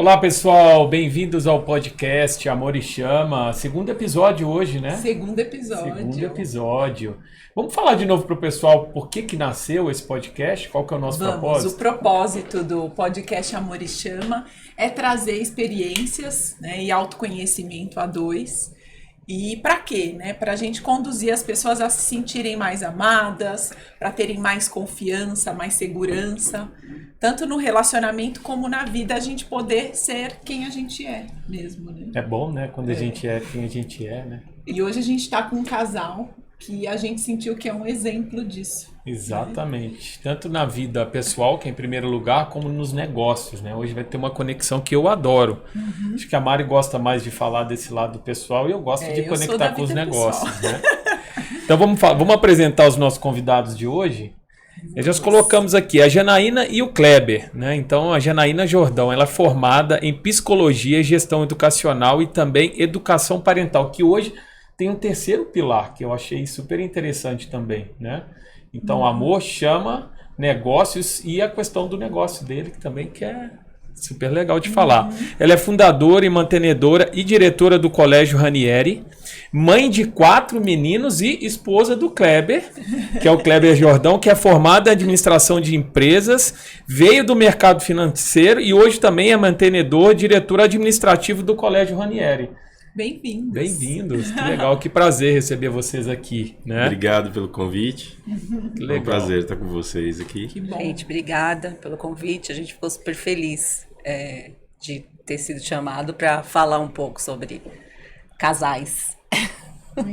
Olá pessoal, bem-vindos ao podcast Amor e Chama, segundo episódio hoje, né? Segundo episódio. Vamos falar de novo para o pessoal por que nasceu esse podcast, qual que é o nosso propósito? O propósito do podcast Amor e Chama é trazer experiências, né, e autoconhecimento a dois. E para quê? Né? Para a gente conduzir as pessoas a se sentirem mais amadas, para terem mais confiança, mais segurança, tanto no relacionamento como na vida, a gente poder ser quem a gente é mesmo. Né? É bom, né? Quando a gente é quem a gente é, né? E hoje a gente está com um casal que a gente sentiu que é um exemplo disso. Exatamente. Né? Tanto na vida pessoal, que é em primeiro lugar, como nos negócios, né? Hoje vai ter uma conexão que eu adoro. Uhum. Acho que a Mari gosta mais de falar desse lado pessoal e eu gosto de conectar com os negócios, né? Então vamos apresentar os nossos convidados de hoje. Nós já colocamos aqui a Janaína e o Kleber, né? Então a Janaína Jordão, ela é formada em Psicologia, Gestão Educacional e também Educação Parental, que hoje tem um terceiro pilar que eu achei super interessante também, né? Então, amor, chama, negócios e a questão do negócio dele, que também que é super legal de falar. Ela é fundadora e mantenedora e diretora do Colégio Ranieri, mãe de 4 meninos e esposa do Kleber, que é o Kleber Jordão, que é formada em administração de empresas, veio do mercado financeiro e hoje também é mantenedor e diretor administrativo do Colégio Ranieri. Bem-vindos. Bem-vindos, que legal, que prazer receber vocês aqui, né? Obrigado pelo convite. Que legal. É um prazer estar com vocês aqui. Que bom. Gente, obrigada pelo convite. A gente ficou super feliz de ter sido chamado para falar um pouco sobre casais.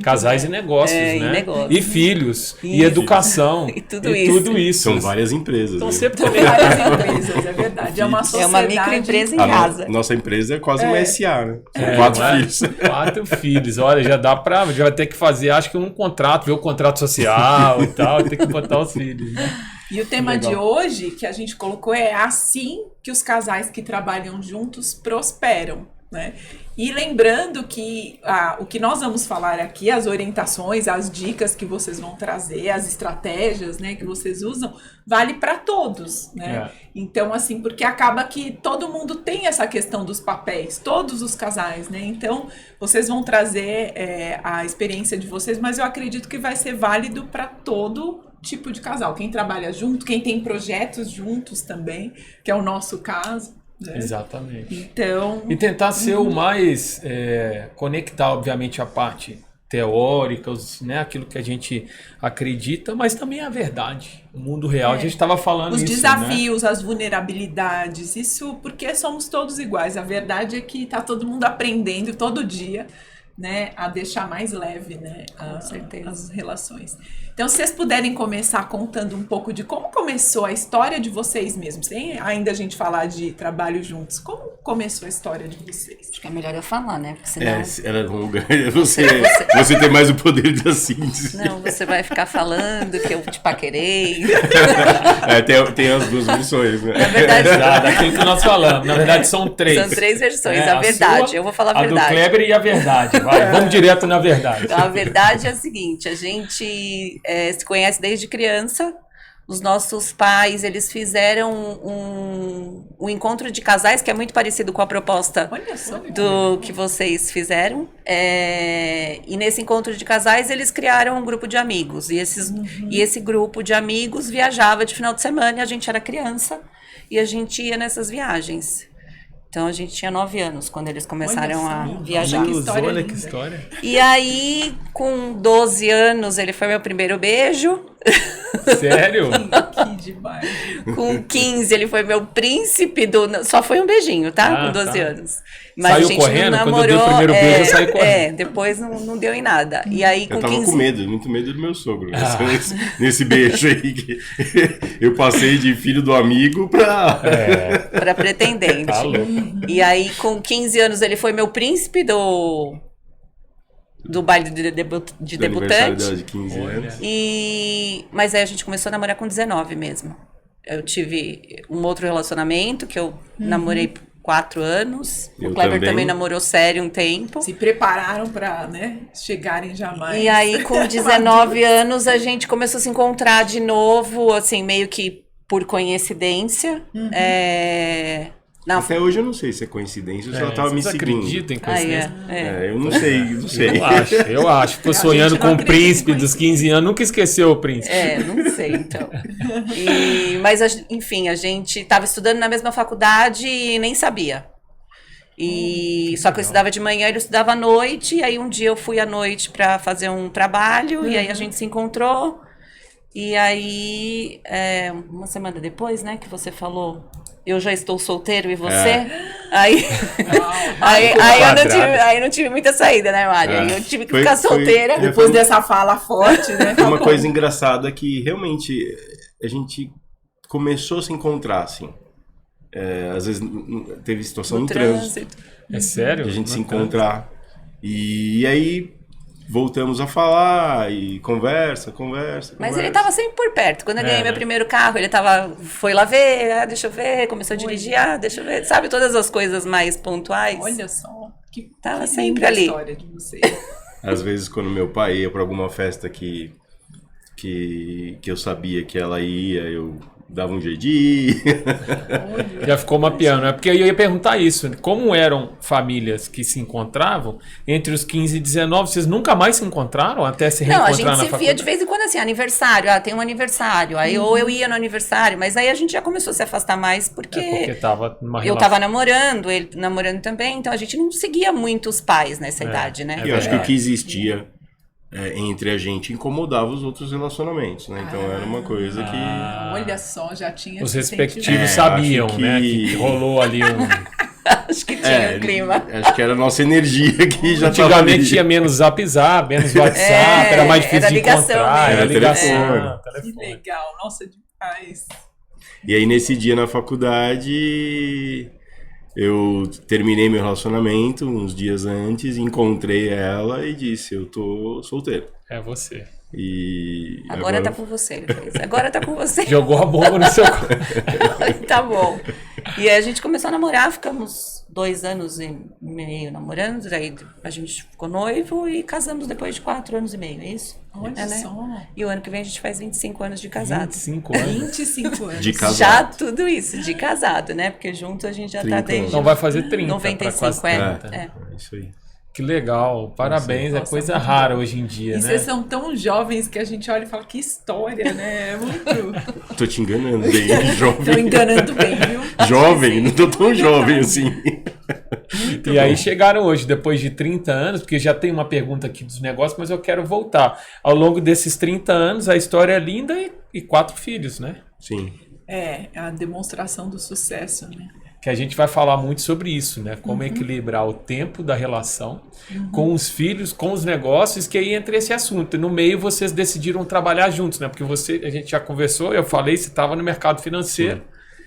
Casais e negócios, né? E negócios. E filhos, e educação. E tudo isso. São várias empresas. Então, né? sempre várias empresas, é verdade. É uma sociedade. É uma microempresa em casa. Nossa empresa é quase uma SA, né? São 4 filhos. 4 filhos. Olha, já vai ter que fazer, acho que um contrato, ver o contrato social e tal, tem que botar os filhos, né? E o tema de hoje que a gente colocou é assim que os casais que trabalham juntos prosperam, né? E lembrando que o que nós vamos falar aqui, as orientações, as dicas que vocês vão trazer, as estratégias, né, que vocês usam, vale para todos, né? Então, assim, porque acaba que todo mundo tem essa questão dos papéis, todos os casais, né? Então, vocês vão trazer a experiência de vocês, mas eu acredito que vai ser válido para todo tipo de casal. Quem trabalha junto, quem tem projetos juntos também, que é o nosso caso. Né? Exatamente. Então, e tentar ser o mais conectar, obviamente, a parte teórica, né? Aquilo que a gente acredita, mas também a verdade. O mundo real, a gente estava falando os isso, desafios, né? as vulnerabilidades, isso porque somos todos iguais. A verdade é que está todo mundo aprendendo todo dia, né, a deixar mais leve, né, as relações. Então, se vocês puderem começar contando um pouco de como começou a história de vocês mesmos, sem ainda a gente falar de trabalho juntos, como começou a história de vocês? Acho que é melhor eu falar, né? Porque senão... Ela é longa. Você tem mais o poder da síntese. Não, você vai ficar falando que eu te paquerei. Tem as duas versões, né? Na verdade, daquilo que nós falamos. Na verdade, são 3. São 3 versões. A verdade, eu vou falar a verdade. A do Kleber e a verdade. Vai, vamos direto na verdade. Então, a verdade é a seguinte, a gente se conhece desde criança. Os nossos pais, eles fizeram um encontro de casais, que é muito parecido com a proposta do que vocês fizeram. E nesse encontro de casais, eles criaram um grupo de amigos. E esse grupo de amigos viajava de final de semana, e a gente era criança, e a gente ia nessas viagens. Então, a gente tinha 9 anos quando eles começaram a viajar. Olha que história. E aí, com 12 anos, ele foi meu primeiro beijo. Sério? Que demais. Com 15, ele foi meu príncipe do... Só foi um beijinho, tá? Com 12 anos. Mas saiu a gente correndo? não namorou. Quando eu dei o primeiro beijo, eu saí correndo. Depois não deu em nada. E aí, com eu tava 15... com medo, muito medo do meu sogro. Nesse beijo aí. Que eu passei de filho do amigo pra pretendente. Tá louco. E aí, com 15 anos, ele foi meu príncipe do baile de debutante. Dela de 15 anos. Mas aí a gente começou a namorar com 19 mesmo. Eu tive um outro relacionamento que eu namorei 4 anos. Eu o Kleber também namorou sério um tempo. Se prepararam para, né, chegarem jamais. E aí, com 19 anos, a gente começou a se encontrar de novo, assim, meio que por coincidência. Não. Até hoje eu não sei se é coincidência ou se ela tava me seguindo. Acreditam em coincidência? Eu não sei. Eu acho. Ficou sonhando com o príncipe dos 15 anos, nunca esqueceu o príncipe. Não sei, então. Mas, enfim, a gente estava estudando na mesma faculdade e nem sabia. Só que eu estudava de manhã, ele estudava à noite, e aí um dia eu fui à noite para fazer um trabalho, e aí a gente se encontrou, e aí, uma semana depois, né, que você falou... Eu já estou solteiro e você? Aí eu não tive muita saída, né, Mari? Eu tive que ficar solteira. Depois dessa fala forte, né? Uma coisa engraçada que realmente a gente começou a se encontrar, assim. Às vezes teve situação no trânsito. É sério? De a gente se encontrar. E aí... Voltamos a falar e conversa. Mas ele tava sempre por perto. Quando eu ganhei meu primeiro carro, ele foi lá ver, deixa eu ver, começou a dirigir, deixa eu ver. Sabe, todas as coisas mais pontuais. Olha só, tava sempre ali. História de vocês. Às vezes, quando meu pai ia pra alguma festa que eu sabia que ela ia, eu dava um jeito de ir. Já ficou mapeando, né? Porque eu ia perguntar isso. Como eram famílias que se encontravam entre os 15 e 19, vocês nunca mais se encontraram até se reencontrar na faculdade? Não, a gente se via de vez em quando assim, aniversário, tem um aniversário. Aí ou eu ia no aniversário, mas aí a gente já começou a se afastar mais porque tava numa eu tava namorando, ele namorando também, então a gente não seguia muito os pais nessa idade, né? E eu acho que o que existia entre a gente incomodava os outros relacionamentos, né? Então era uma coisa que... Olha só, já tinha... Os respectivos sabiam, né? Que rolou ali Acho que tinha um clima. Acho que era a nossa energia que já estava antigamente tinha menos zap, menos WhatsApp, era mais difícil de encontrar. Era ligação. Que legal, nossa, demais. E aí nesse dia na faculdade... Eu terminei meu relacionamento uns dias antes, encontrei ela e disse, eu tô solteiro. É você. E agora tá com você. Agora tá com você. Jogou a bomba no seu corpo. Tá bom. E aí a gente começou a namorar, ficamos 2 anos e meio namorando, daí a gente ficou noivo e casamos depois de 4 anos e meio, é isso? Olha só. E o ano que vem a gente faz 25 anos de casado. 25 anos? 25 anos. De casado. Já tudo isso, de casado, né? Porque junto a gente já tá desde... Então vai fazer 30. 95, É isso aí. Que legal, parabéns, é coisa rara hoje em dia, né? E vocês são tão jovens que a gente olha e fala, que história, né? É muito... Tô te enganando bem, jovem. Tô enganando bem, viu? Jovem, não tô tão jovem assim. Muito e aí chegaram hoje, depois de 30 anos, porque já tem uma pergunta aqui dos negócios, mas eu quero voltar. Ao longo desses 30 anos, a história é linda e 4 filhos, né? Sim. É a demonstração do sucesso, né? Que a gente vai falar muito sobre isso, né? Como equilibrar o tempo da relação com os filhos, com os negócios, que aí entra esse assunto. E no meio vocês decidiram trabalhar juntos, né? Porque a gente já conversou, eu falei, você estava no mercado financeiro.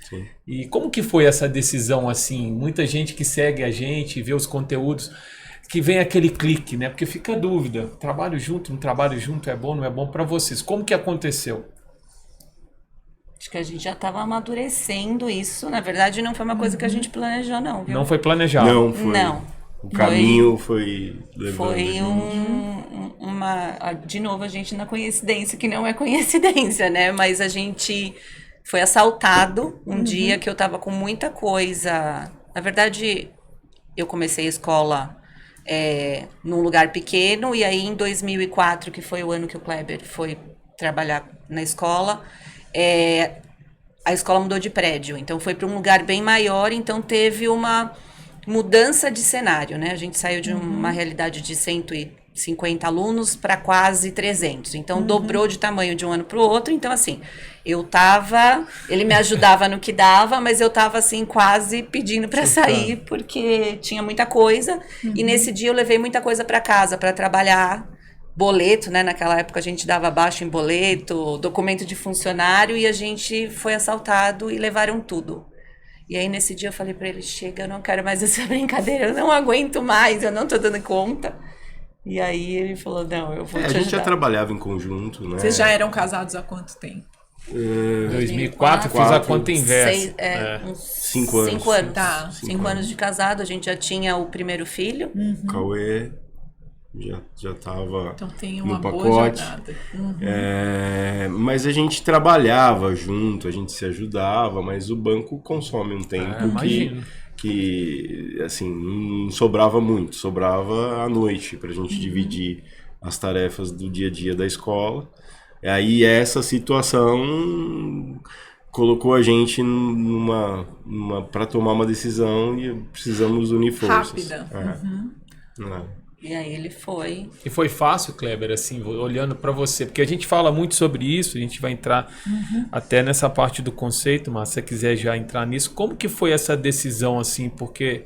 Sim. E como que foi essa decisão, assim? Muita gente que segue a gente, vê os conteúdos, que vem aquele clique, né? Porque fica a dúvida, trabalho junto, não trabalho junto, é bom, não é bom para vocês? Como que aconteceu? Acho que a gente já estava amadurecendo isso. Na verdade, não foi uma coisa que a gente planejou, não, viu? Não foi planejado? Não, foi. Não. O caminho foi levando. Foi uma... De novo, a gente na coincidência, que não é coincidência, né? Mas a gente foi assaltado um dia que eu estava com muita coisa. Na verdade, eu comecei a escola num lugar pequeno. E aí, em 2004, que foi o ano que o Kleber foi trabalhar na escola... a escola mudou de prédio, então foi para um lugar bem maior, então teve uma mudança de cenário, né? A gente saiu de uma realidade de 150 alunos para quase 300, então dobrou de tamanho de um ano para o outro, então assim, ele me ajudava no que dava, mas eu tava assim quase pedindo para sair, porque tinha muita coisa, e nesse dia eu levei muita coisa para casa para trabalhar, boleto, né? Naquela época a gente dava baixo em boleto, documento de funcionário, e a gente foi assaltado e levaram tudo. E aí nesse dia eu falei pra ele, chega, eu não quero mais essa brincadeira, eu não aguento mais, eu não tô dando conta. E aí ele falou, não, eu vou te ajudar. A gente já trabalhava em conjunto, né? Vocês já eram casados há quanto tempo? 2004, fiz a conta inversa. Uns 5 anos. 5 anos. Tá. 5 anos de casado, a gente já tinha o primeiro filho. Cauê... já estava então, tem uma no boa pacote. jornada. Mas a gente trabalhava junto, a gente se ajudava, mas o banco consome um tempo que assim, não sobrava muito, sobrava à noite para a gente dividir as tarefas do dia a dia da escola. E aí essa situação colocou a gente para tomar uma decisão e precisamos unir forças. Rápida. E aí ele foi. E foi fácil, Kleber, assim, olhando para você, porque a gente fala muito sobre isso, a gente vai entrar até nessa parte do conceito, mas se você quiser já entrar nisso, como que foi essa decisão, assim, porque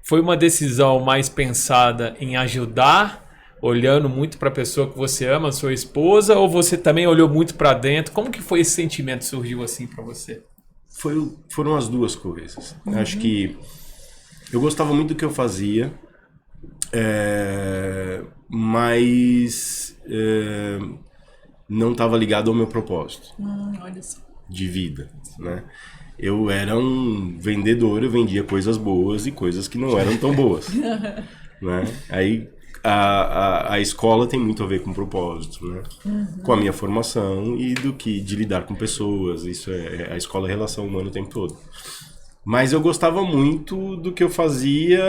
foi uma decisão mais pensada em ajudar, olhando muito para a pessoa que você ama, sua esposa, ou você também olhou muito para dentro? Como que foi esse sentimento que surgiu assim para você? Foram as duas coisas. Acho que eu gostava muito do que eu fazia, mas não estava ligado ao meu propósito Olha só. de vida, né? Eu era um vendedor, eu vendia coisas boas e coisas que não eram tão boas, né? Aí a escola tem muito a ver com propósito, né? Com a minha formação e de lidar com pessoas. Isso a escola é relação humana o tempo todo. Mas eu gostava muito do que eu fazia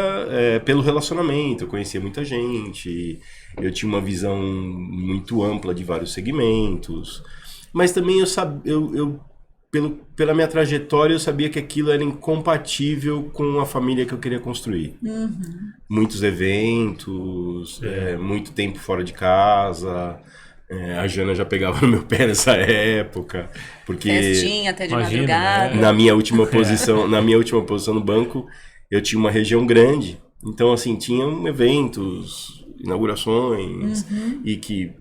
pelo relacionamento. Eu conhecia muita gente, eu tinha uma visão muito ampla de vários segmentos. Mas também pela minha trajetória, eu sabia que aquilo era incompatível com a família que eu queria construir. Muitos eventos, muito tempo fora de casa. A Jana já pegava no meu pé nessa época, porque festinha até de madrugada. Na minha última posição no banco, eu tinha uma região grande, então assim tinham eventos, inaugurações e que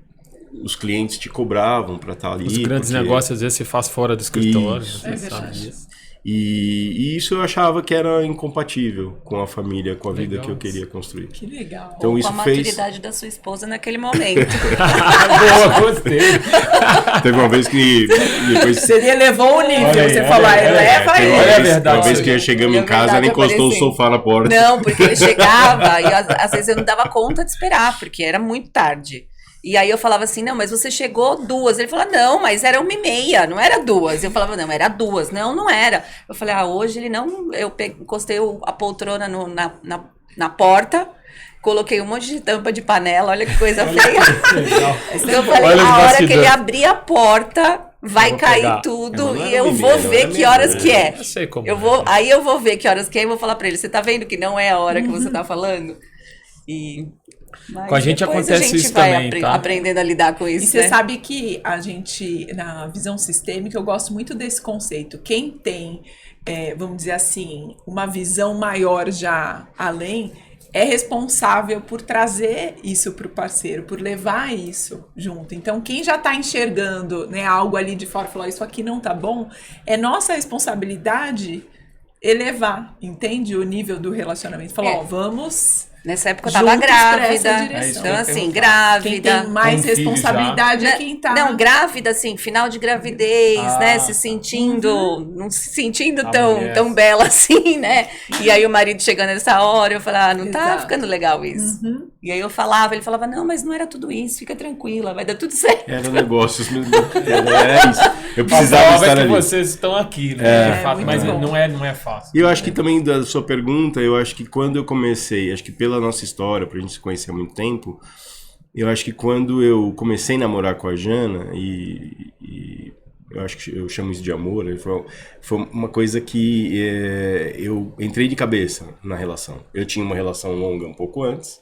os clientes te cobravam para estar ali. Os grandes negócios às vezes se faz fora do escritório. Isso, você sabe disso. E isso eu achava que era incompatível com a família, com a vida que eu queria construir. Que legal. Então, com a maturidade da sua esposa naquele momento. Boa, gostei. Teve uma vez que depois... Você elevou o nível, você falou, eleva aí. É verdade. Uma vez que chegamos em casa, ela encostou o sofá na porta. Não, porque ele chegava e às vezes eu não dava conta de esperar, porque era muito tarde. E aí eu falava assim, não, mas você chegou 2. Ele falava, não, mas era 1h30, não era 2. Eu falava, não, era 2. Não, não era. Eu falei, hoje ele não... Eu encostei a poltrona na porta, coloquei um monte de tampa de panela, olha que coisa feia. Eu falei, a hora que ele abrir a porta, vai cair tudo e eu vou ver que horas que é. Eu sei como Aí eu vou ver que horas que é e vou falar pra ele, você tá vendo que não é a hora que você tá falando? Mas com a gente acontece isso também, tá? Aprendendo a lidar com isso, e você sabe que a gente, na visão sistêmica, eu gosto muito desse conceito. Quem tem, vamos dizer assim, uma visão maior já além, é responsável por trazer isso para o parceiro, por levar isso junto. Então, quem já está enxergando, né, algo ali de fora, falar isso aqui não tá bom, é nossa responsabilidade elevar, entende? O nível do relacionamento. Falar, vamos... Nessa época eu tava grávida, então assim, grávida. Quem tem mais responsabilidade é quem tá. Não, grávida, assim, final de gravidez, né, se sentindo, não se sentindo tão bela assim, né, e aí o marido chegando nessa hora, eu falava, não tá ficando legal isso. E aí eu falava, ele falava, não, mas não era tudo isso, fica tranquila, vai dar tudo certo. Era negócios mesmo, era isso. Eu precisava estar ali. Vocês estão aqui, né, de fato, mas não é fácil. E eu acho que também da sua pergunta, eu acho que quando eu comecei, acho que pela nossa história, pra gente se conhecer há muito tempo, eu acho que quando eu comecei a namorar com a Jana, e eu acho que eu chamo isso de amor, foi uma coisa que eu entrei de cabeça na relação. Eu tinha uma relação longa um pouco antes,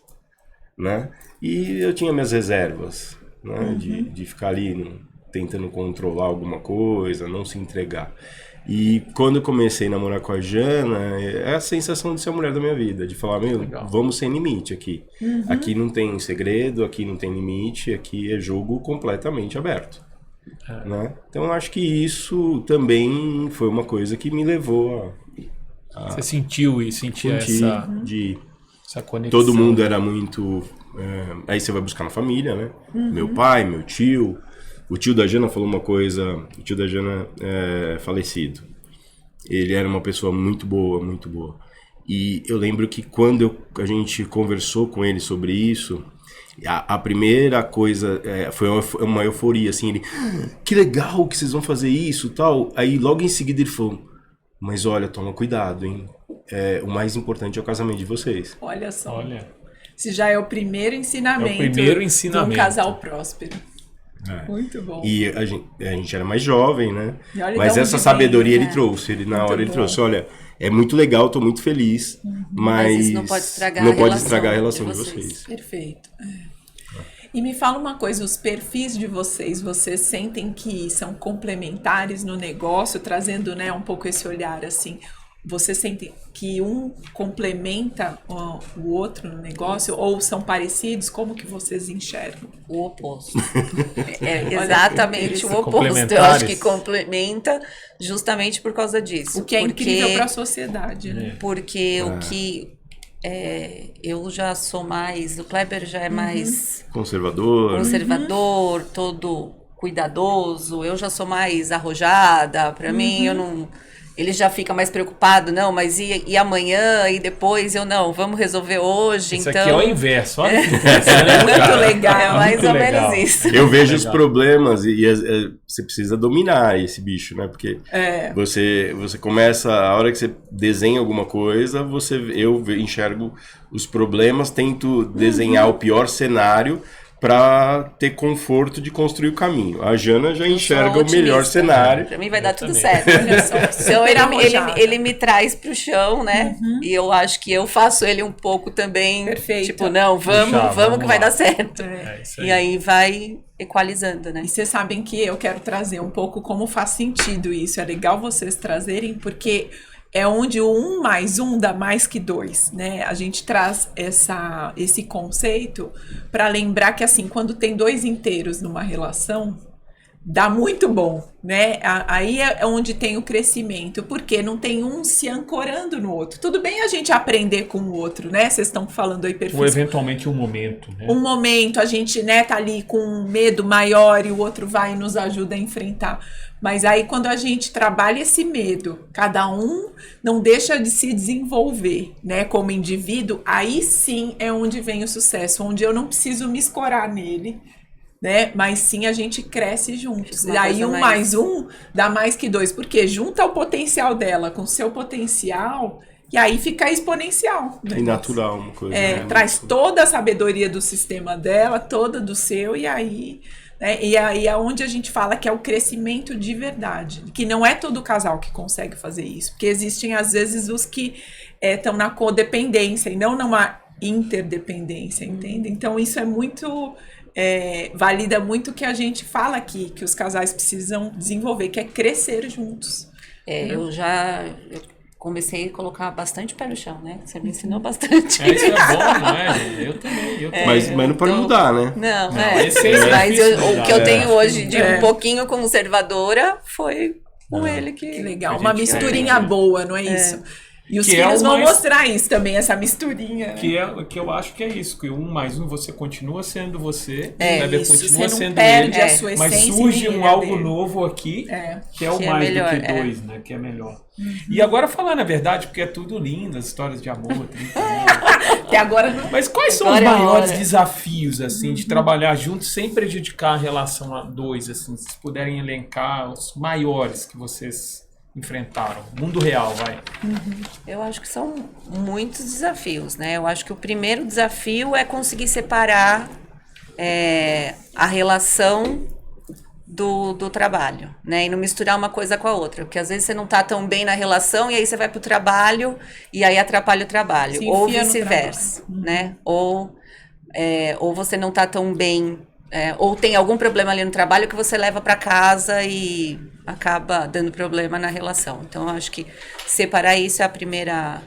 né? E eu tinha minhas reservas, né? De ficar ali tentando controlar alguma coisa, não se entregar. E quando eu comecei a namorar com a Jana, é a sensação de ser a mulher da minha vida, de falar, vamos sem limite aqui. Aqui não tem segredo, aqui não tem limite, aqui é jogo completamente aberto. Né? Então eu acho que isso também foi uma coisa que me levou a você sentiu e sentia essa conexão. Todo mundo era muito... aí você vai buscar na família, né? Meu pai, meu tio... O tio da Jana falou uma coisa, o tio da Jana é falecido. Ele era uma pessoa muito boa, muito boa. E eu lembro que quando a gente conversou com ele sobre isso, A primeira coisa foi uma euforia, assim, ele, que legal que vocês vão fazer isso, tal. Aí logo em seguida ele falou, mas olha, toma cuidado, hein? O mais importante é o casamento de vocês. Olha só. Olha. Se já é o primeiro ensinamento, de um casal próspero. Muito bom. E a gente era mais jovem, né? Mas essa sabedoria ele trouxe. Ele trouxe, olha, é muito legal, tô muito feliz, mas isso não pode estragar a relação de vocês. Perfeito. E me fala uma coisa, os perfis de vocês sentem que são complementares no negócio, trazendo, né, um pouco esse olhar assim? Você sente que um complementa o outro no negócio ou são parecidos? Como que vocês enxergam? O oposto. Exatamente o oposto. Eu acho que complementa justamente por causa disso. O que é incrível para a sociedade, né? Porque o que eu já sou mais... O Kleber já é mais... Conservador, todo cuidadoso. Eu já sou mais arrojada. Para mim, eu não... Ele já fica mais preocupado, não, mas e amanhã, e depois, vamos resolver hoje, Isso então... aqui é o inverso, olha. Muito legal. É mais ou menos isso. Eu vejo os problemas e você precisa dominar esse bicho, né? Porque você começa, a hora que você desenha alguma coisa, eu enxergo os problemas, tento desenhar o pior cenário para ter conforto de construir o caminho. A Jana já enxerga o melhor cenário. Para mim vai dar tudo certo. Então ele me traz pro chão, né? E eu acho que eu faço ele um pouco também. Perfeito. Tipo, não, vamos que vai dar certo. E aí vai equalizando, né? E vocês sabem que eu quero trazer um pouco como faz sentido isso. É legal vocês trazerem, porque é onde o 1 mais 1 dá mais que 2, né? A gente traz esse conceito para lembrar que, assim, quando tem 2 inteiros numa relação, dá muito bom, né? Aí é onde tem o crescimento, porque não tem um se ancorando no outro. Tudo bem a gente aprender com o outro, né? Vocês estão falando aí perfil. Ou eventualmente um momento, né? Um momento, a gente, né, tá ali com um medo maior e o outro vai e nos ajuda a enfrentar. Mas aí quando a gente trabalha esse medo, cada um não deixa de se desenvolver, né, como indivíduo, aí sim é onde vem o sucesso, onde eu não preciso me escorar nele, né, mas sim a gente cresce juntos. E aí 1 mais 1 dá mais que 2, porque junta o potencial dela com o seu potencial, e aí fica exponencial. Né? E natural uma coisa. Traz toda a sabedoria do sistema dela, toda do seu, e aí... E aí é onde a gente fala que é o crescimento de verdade, que não é todo casal que consegue fazer isso, porque existem às vezes os que estão na codependência e não numa interdependência, entende? Então isso é muito, valida muito o que a gente fala aqui, que os casais precisam desenvolver, que é crescer juntos. Eu comecei a colocar bastante pé no chão, né? Você me ensinou bastante. Isso é bom, não é? Eu também. Mas não pode mudar, né? Não, mas o que eu tenho hoje de um pouquinho conservadora foi com ele que legal. Uma misturinha boa, não é isso? E os filhos vão mostrar isso também, essa misturinha. Que eu acho que é isso, que 1 mais 1 você continua sendo você, você continua sendo não perde ele, a sua mas essência, surge algo novo aqui, que é o mais melhor, do que 2, né? Que é melhor. E agora falando a verdade, porque é tudo lindo, as histórias de amor, até agora não. Mas quais são os maiores desafios, assim, de trabalhar juntos sem prejudicar a relação a 2, assim, se puderem elencar os maiores que vocês enfrentaram? Mundo real, vai. Eu acho que são muitos desafios, né? Eu acho que o primeiro desafio é conseguir separar a relação do trabalho, né? E não misturar uma coisa com a outra, porque às vezes você não tá tão bem na relação e aí você vai pro trabalho e aí atrapalha o trabalho, ou vice-versa, né? Ou você não tá tão bem, ou tem algum problema ali no trabalho que você leva para casa e acaba dando problema na relação. Então, eu acho que separar isso é a primeiro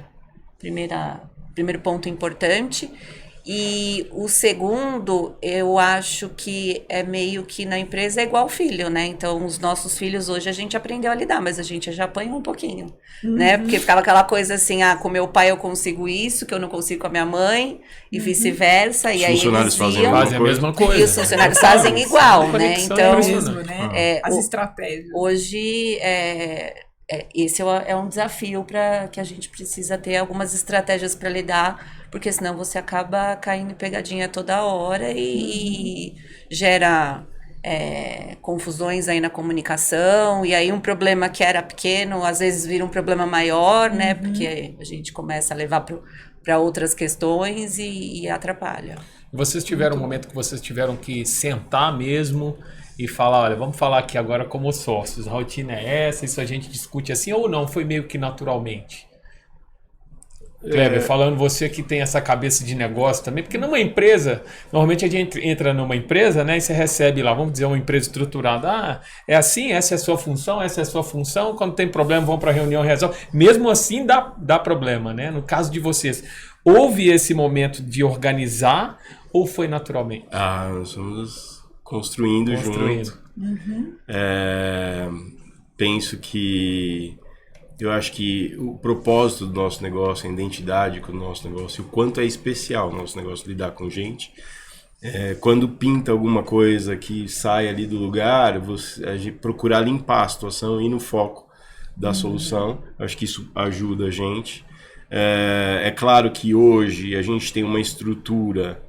ponto importante. E o segundo, eu acho que é meio que na empresa é igual filho, né? Então, os nossos filhos hoje a gente aprendeu a lidar, mas a gente já apanha um pouquinho, né? Porque ficava aquela coisa assim, com meu pai eu consigo isso, que eu não consigo com a minha mãe, e vice-versa. E aí funcionários fazem a mesma coisa. E os funcionários fazem igual, né? Então, as estratégias. Hoje, esse é um desafio para que a gente precisa ter algumas estratégias para lidar, porque senão você acaba caindo em pegadinha toda hora e gera confusões aí na comunicação, e aí um problema que era pequeno, às vezes vira um problema maior, né? Porque a gente começa a levar para outras questões e atrapalha. Vocês tiveram um momento que vocês tiveram que sentar mesmo e falar, olha, vamos falar aqui agora como sócios, a rotina é essa, isso a gente discute assim, ou não? Foi meio que naturalmente? Kleber, falando você que tem essa cabeça de negócio também, porque numa empresa, normalmente a gente entra numa empresa, né, e você recebe lá, vamos dizer, uma empresa estruturada, é assim, essa é a sua função, essa é a sua função, quando tem problema vão para a reunião e resolve. Mesmo assim dá problema, né? No caso de vocês, houve esse momento de organizar ou foi naturalmente? Nós estamos construindo. Junto. Penso que eu acho que o propósito do nosso negócio, a identidade do nosso negócio, o quanto é especial o nosso negócio lidar com gente. Quando pinta alguma coisa que sai ali do lugar, a gente procurar limpar a situação e ir no foco da solução. Acho que isso ajuda a gente. É claro que hoje a gente tem uma estrutura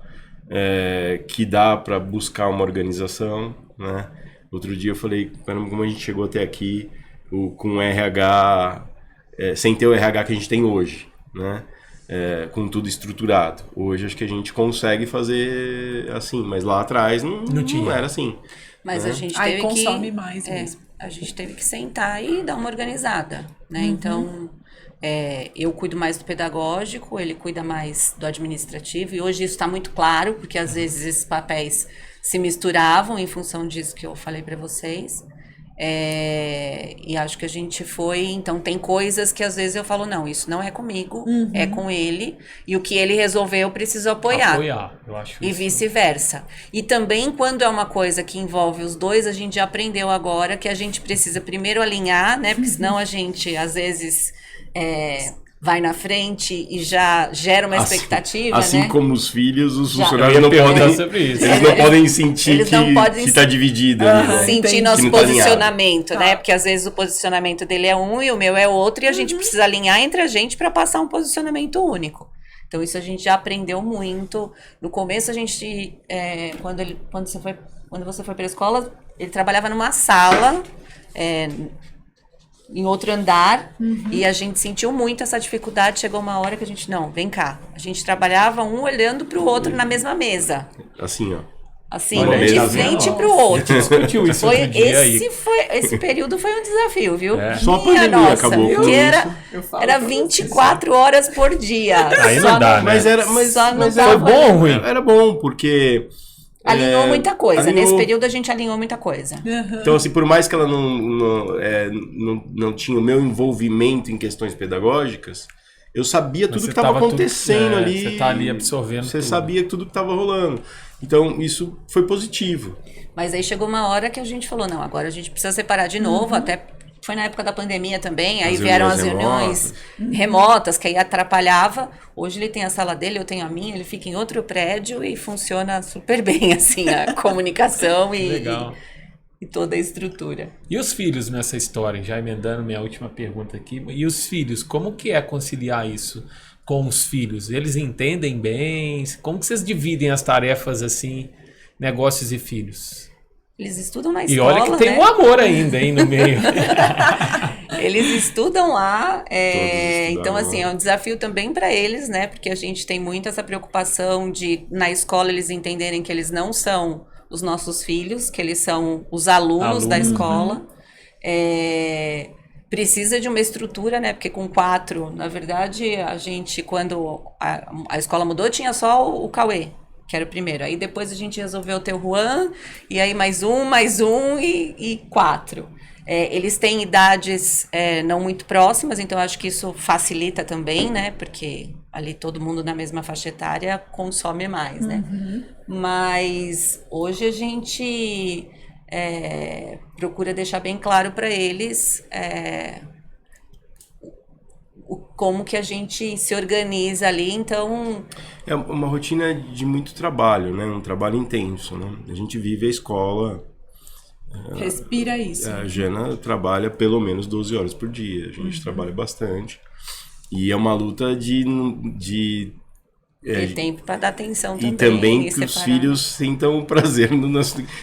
que dá para buscar uma organização, né? Outro dia eu falei, como a gente chegou até aqui com o RH, sem ter o RH que a gente tem hoje, né? Com tudo estruturado. Hoje acho que a gente consegue fazer assim, mas lá atrás não era assim. Mas né? a gente teve consome mais mesmo. A gente teve que sentar e dar uma organizada, né? Então, eu cuido mais do pedagógico, ele cuida mais do administrativo, e hoje isso está muito claro, porque às vezes esses papéis se misturavam em função disso que eu falei para vocês. E acho que a gente então tem coisas que às vezes eu falo, não, isso não é comigo, é com ele, e o que ele resolver eu preciso apoiar, eu acho e isso. vice-versa. E também quando é uma coisa que envolve os dois, a gente já aprendeu agora que a gente precisa primeiro alinhar, né, porque senão a gente às vezes vai na frente e já gera uma expectativa, assim né? como os filhos, os Já. funcionários não podem, sobre isso. eles não podem sentir Eles não podem que está dividido. Ali, né? Sentir Que nosso não tá posicionamento, né? Tá. Porque às vezes o posicionamento dele é um e o meu é outro, e a gente precisa alinhar entre a gente para passar um posicionamento único. Então isso a gente já aprendeu muito. No começo a gente, quando você foi para a escola, ele trabalhava numa sala, em outro andar, e a gente sentiu muito essa dificuldade. Chegou uma hora que a gente, não, vem cá. A gente trabalhava um olhando para o outro na mesma mesa. Assim, ó. Assim, Olha aí, de tá frente vendo? para o outro. Discutiu isso outro dia aí. Esse período foi um desafio, viu? Só a pandemia acabou com porque isso. era 24 horas por dia. Aí não dá, né? Mas Foi bom ou ruim? Era bom, porque alinhou muita coisa. alinhou. Nesse período a gente alinhou muita coisa. Então, assim, por mais que ela não tinha o meu envolvimento em questões pedagógicas, eu sabia tudo que estava acontecendo ali. Você tá ali absorvendo Você tudo. sabia tudo que estava rolando. Então, isso foi positivo. Mas aí chegou uma hora que a gente falou, não, agora a gente precisa separar de novo, até foi na época da pandemia também, aí vieram as reuniões remotas, que aí atrapalhava. Hoje ele tem a sala dele, eu tenho a minha, ele fica em outro prédio e funciona super bem, assim, a comunicação Legal. e toda a estrutura. E os filhos nessa história? Já emendando minha última pergunta aqui. E os filhos, como que é conciliar isso com os filhos? Eles entendem bem? Como que vocês dividem as tarefas assim, negócios e filhos? Eles estudam na E escola, olha que tem né? um amor ainda, hein, no meio. Eles estudam lá, Todos estudam então assim, lá. é um desafio também para eles, né? Porque a gente tem muito essa preocupação de, na escola, eles entenderem que eles não são os nossos filhos, que eles são os alunos da escola. Precisa de uma estrutura, né? Porque com 4, na verdade, a gente, quando a escola mudou, tinha só o Cauê, que era o primeiro. Aí depois a gente resolveu ter o Juan, e aí mais um e 4. Eles têm idades não muito próximas, então acho que isso facilita também, né? Porque ali todo mundo na mesma faixa etária consome mais, né? Mas hoje a gente procura deixar bem claro para eles como que a gente se organiza ali, então... É uma rotina de muito trabalho, né? Um trabalho intenso, né? A gente vive a escola Respira isso. A Jana trabalha pelo menos 12 horas por dia. A gente trabalha bastante. E é uma luta de ter tempo para dar atenção também. E também que os filhos sintam o prazer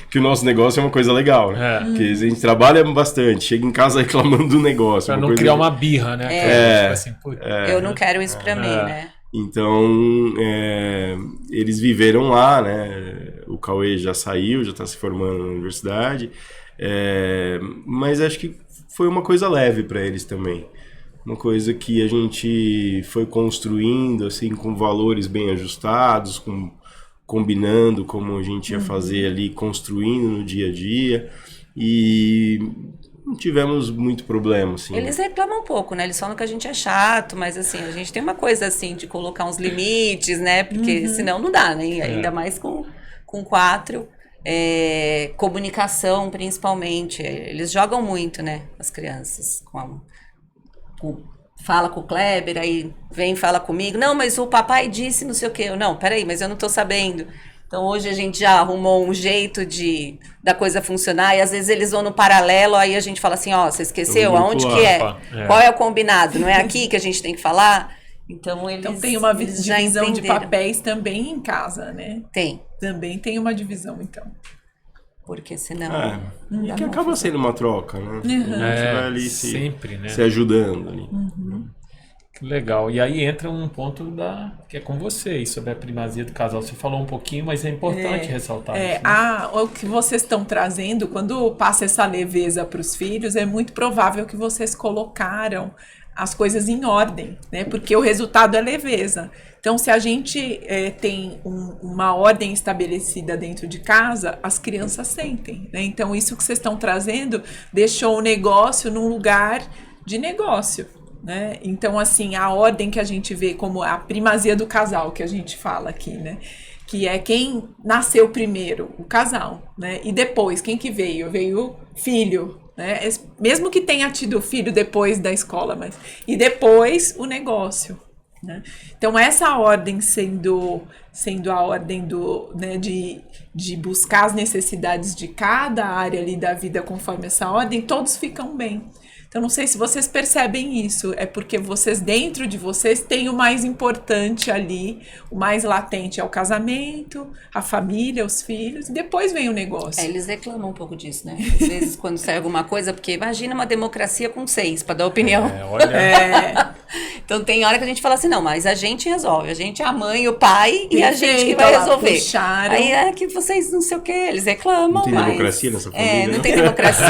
que o nosso negócio é uma coisa legal, né? Porque a gente trabalha bastante, chega em casa reclamando do negócio. Pra não criar uma birra, né? Eu não quero isso pra mim, né? Então, eles viveram lá, né? O Cauê já saiu, já está se formando na universidade. Mas acho que foi uma coisa leve para eles também. Uma coisa que a gente foi construindo, assim, com valores bem ajustados, combinando como a gente ia fazer ali, construindo no dia a dia. E não tivemos muito problema, assim. Eles reclamam um pouco, né? Eles falam que a gente é chato, mas, assim, a gente tem uma coisa, assim, de colocar uns limites, né? Porque senão não dá, né? Ainda mais com 4. Comunicação, principalmente. Eles jogam muito, né? As crianças. Fala com o Kleber, aí vem fala comigo. Não, mas o papai disse não sei o quê. Não, peraí, mas eu não tô sabendo. Então, hoje a gente já arrumou um jeito da coisa funcionar, e às vezes eles vão no paralelo, aí a gente fala assim, você esqueceu? Aonde que é? Qual é o combinado? Não é aqui que a gente tem que falar? Então, tem uma divisão de papéis também em casa, né? Tem. Também tem uma divisão, então. Porque senão... E que acaba sendo uma troca, né? Você vai ali sempre, né? se ajudando ali. Legal. E aí entra um ponto que é com vocês, sobre a primazia do casal. Você falou um pouquinho, mas é importante ressaltar isso. Né? O que vocês estão trazendo, quando passa essa leveza para os filhos, é muito provável que vocês colocaram as coisas em ordem, né? Porque o resultado é leveza. Então, se a gente tem uma ordem estabelecida dentro de casa, as crianças sentem, né? Então, isso que vocês estão trazendo deixou o negócio num lugar de negócio, né? Então, assim, a ordem que a gente vê como a primazia do casal, que a gente fala aqui, né? Que é quem nasceu primeiro, o casal, né? E depois, quem que veio? Veio o filho, né? Mesmo que tenha tido filho depois da escola, e depois o negócio, né? Então, essa ordem sendo a ordem né, de buscar as necessidades de cada área ali da vida conforme essa ordem, todos ficam bem. Então, não sei se vocês percebem isso, é porque vocês, dentro de vocês, têm o mais importante ali, o mais latente é o casamento, a família, os filhos, e depois vem o negócio. Eles reclamam um pouco disso, né? Às vezes, quando sai alguma coisa, porque imagina uma democracia com 6, para dar opinião. Então, tem hora que a gente fala assim, não, mas a gente resolve, a gente é a mãe, o pai, e a gente que vai resolver. Puxaram. Aí é que vocês não sei o quê, eles reclamam. Não tem democracia nessa família? Não tem democracia.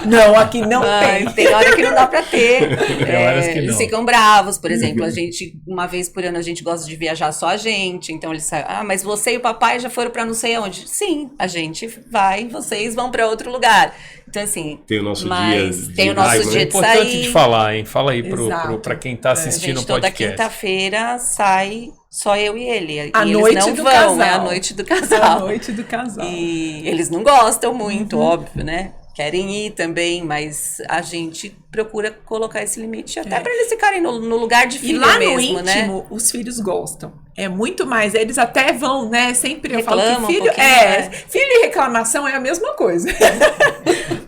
Não, aqui não tem. Tem hora que não dá pra ter. Eles ficam bravos, por exemplo. A gente, uma vez por ano, a gente gosta de viajar só a gente. Então eles saem, mas você e o papai já foram pra não sei aonde. Sim, a gente vai, vocês vão pra outro lugar. Então, assim. Tem o nosso dia de tem o nosso dia de É importante sair. de falar, hein? Fala aí pra quem tá A assistindo o gente, toda podcast. quinta-feira sai só eu e ele. A e noite eles não do vão, casal. é a noite do casal. A noite do casal. E eles não gostam muito, óbvio, né? Querem ir também, mas a gente procura colocar esse limite até para eles ficarem no lugar de filho mesmo, mesmo, no íntimo, né? Os filhos gostam. É muito mais, eles até vão, né? Sempre eu falo Reclamam que filho filho e reclamação é a mesma coisa.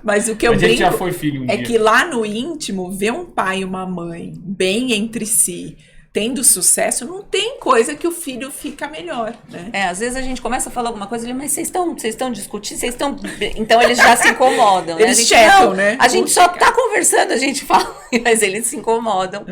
Mas o que eu A gente brinco já foi filho um dia. que lá no íntimo, ver um pai e uma mãe bem entre si, tendo sucesso, não tem coisa que o filho fica melhor, né? Às vezes a gente começa a falar alguma coisa, mas vocês estão discutindo, vocês estão... Então eles já se incomodam, né? Eles checam, né? A gente só tá conversando, a gente fala, mas eles se incomodam.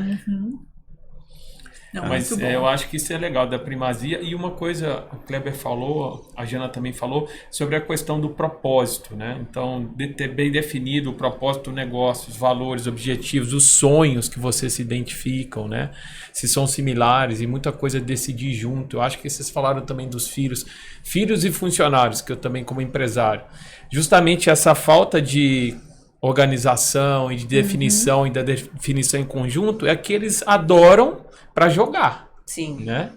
Não, Mas muito bom. eu acho que isso é legal da primazia. E uma coisa, o Kleber falou, a Jana também falou, sobre a questão do propósito, né? Então, de ter bem definido o propósito do negócio, os valores, objetivos, os sonhos que vocês se identificam, né? Se são similares e muita coisa decidir junto. Eu acho que vocês falaram também dos filhos e funcionários, que eu também como empresário. Justamente essa falta de organização e de definição e da definição em conjunto é que eles adoram para jogar. Sim. Né?